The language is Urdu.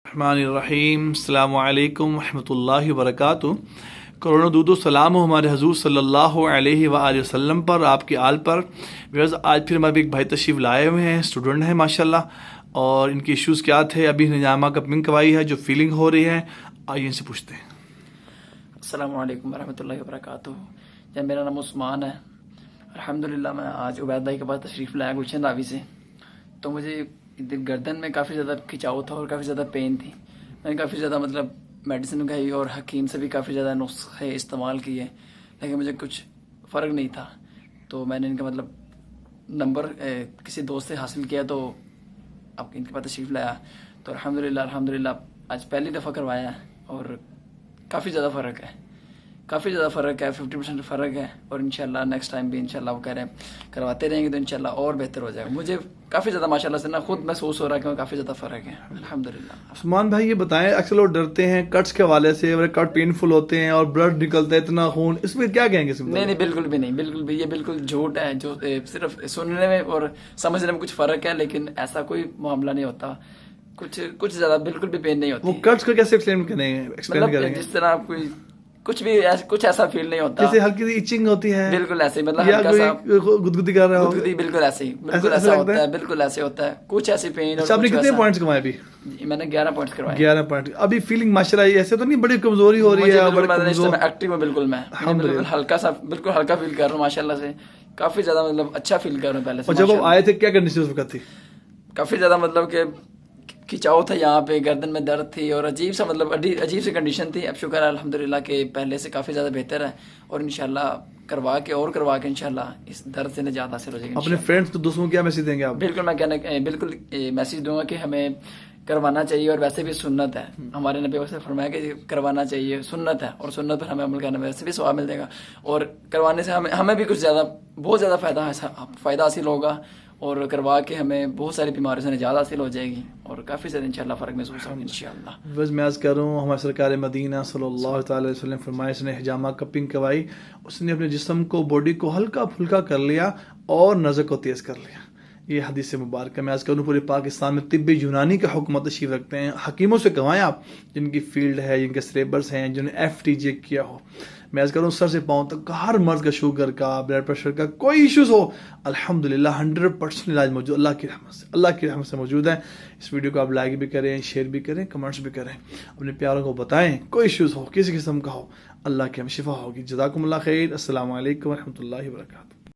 الرحمن الرحیم السلام علیکم ورحمۃ اللہ وبرکاتہ۔ کروڑوں درود و سلام ہو ہمارے حضور صلی اللہ علیہ وآلہ وسلم پر، آپ کے آل پر۔ آج پھر ہمارے ایک بھائی تشریف لائے ہوئے ہیں، اسٹوڈنٹ ہیں ماشاءاللہ، اور ان کے ایشوز کیا تھے، ابھی نظامہ کا پنک کروائی ہے، جو فیلنگ ہو رہی ہے، آئیے ان سے پوچھتے ہیں۔ السلام علیکم ورحمۃ اللہ وبرکاتہ۔ جب میرا نام عثمان ہے، الحمدللہ میں آج عبید بھائی کے پاس تشریف لایا گلشن راوی سے، تو مجھے گردن میں کافی زیادہ کھچاؤ تھا اور کافی زیادہ پین تھی۔ میں نے کافی زیادہ میڈیسن کھائی اور حکیم سے بھی کافی زیادہ نسخے استعمال کیے، لیکن مجھے کچھ فرق نہیں تھا۔ تو میں نے ان کا نمبر کسی دوست سے حاصل کیا، تو اب ان کے پاس تشریف لایا، تو الحمدللہ آج پہلی دفعہ کروایا ہے اور کافی زیادہ فرق ہے، 50% فرق ہے، اور انشاءاللہ نیکسٹ ٹائم بھی انشاءاللہ وہ کہہ رہے ہیں کرواتے رہیں گے تو انشاءاللہ اور بہتر ہو جائے گا۔ مجھے کافی زیادہ ماشاءاللہ سے خود محسوس ہو رہا ہے کہ کافی زیادہ فرق ہے الحمدللہ۔ عثمان بھائی یہ بتائیں، اکثر لوگ ڈرتے ہیں کٹس کے حوالے سے، کٹ پینفل ہوتے ہیں اور بلڈ نکلتا ہے اتنا خون، اس میں کیا کہیں گے؟ نہیں بالکل بھی نہیں، بالکل بھی، یہ بالکل جھوٹ ہے، جو صرف سننے میں اور سمجھنے میں کچھ فرق ہے، لیکن ایسا کوئی معاملہ نہیں ہوتا، کچھ زیادہ بالکل بھی پین نہیں ہوتی۔ وہ کٹس کو کیسے ایکسپلین کریں گے؟ جس طرح کوئی کچھ ایسا فیل نہیں ہوتا، جیسے ہلکی سی ایچنگ ہوتی ہے، بالکل ایسے ہی، ہلکا سا گدگدی کر رہا ہو، بالکل ایسے ہی، بالکل ایسا ہوتا ہے، بالکل ایسے ہوتا ہے، کچھ ایسی پین۔ آپ نے کتنے پوائنٹس کمائے ابھی؟ میں نے 11 پوائنٹس کروائے۔ 11 پوائنٹ۔ ابھی فیلنگ ماشاءاللہ ایسے تو نہیں بڑی کمزوری ہو رہی ہے؟ ایکٹیو میں بالکل، میں بالکل ہلکا فیل کر رہا ہوں ماشاءاللہ سے، کافی زیادہ اچھا فیل کر رہا ہوں پہلے سے۔ اور جب آپ آئے تھے کیا کنڈیشن اس وقت تھی؟ کافی زیادہ کہ کھچاؤ تھا یہاں پہ، گردن میں درد تھی اور عجیب سی کنڈیشن تھی۔ اب شکر ہے الحمدللہ کہ پہلے سے کافی زیادہ بہتر ہے، اور انشاءاللہ کروا کے انشاءاللہ اس درد سے نجات حاصل ہو جائے گی۔ اپنے فرینڈس کو دوستوں کو کیا میسج دیں گے آپ؟ بالکل میں بالکل میسج دوں گا کہ ہمیں کروانا چاہیے، اور ویسے بھی سنت ہے، ہمارے نبی سے فرمایا کہ کروانا چاہیے، سنت ہے، اور سنت پر ہمیں عمل کرنے میں ویسے بھی ثواب مل جائے گا، اور کروانے سے ہمیں بھی بہت زیادہ فائدہ حاصل ہوگا، اور کروا کے ہمیں بہت ساری بیماریوں سے نجات حاصل ہو جائے گی، اور کافی زیادہ انشاءاللہ فرق محسوس ہوگا انشاءاللہ۔ بس میں عرض کر رہا ہوں، ہمارے سرکار مدینہ صلی اللہ تعالی علیہ وسلم فرمائے، اس نے حجامہ کپنگ کروائی، اس نے اپنے جسم کو، باڈی کو ہلکا پھلکا کر لیا اور نظر کو تیز کر لیا۔ یہ حدیث مبارکہ میں عرض کروں، پورے پاکستان میں طب یونانی کا حکومت تشریف رکھتے ہیں، حکیموں سے کروائیں آپ، جن کی فیلڈ ہے، جن کے سلیبس ہیں، جنہوں نے FTJ کیا ہو۔ میں عرض کروں سر سے پاؤں تک ہر مرض کا، شوگر کا، بلڈ پریشر کا، کوئی ایشوز ہو، الحمدللہ 100% علاج موجود، اللہ کی رحمت سے موجود ہے۔ اس ویڈیو کو آپ لائک بھی کریں، شیئر بھی کریں، کمنٹس بھی کریں، اپنے پیاروں کو بتائیں، کوئی ایشوز ہو، کسی قسم کا ہو، اللہ کی ہم شفا ہوگی۔ جزاکم اللہ خیر۔ السلام علیکم ورحمۃ اللہ وبرکاتہ۔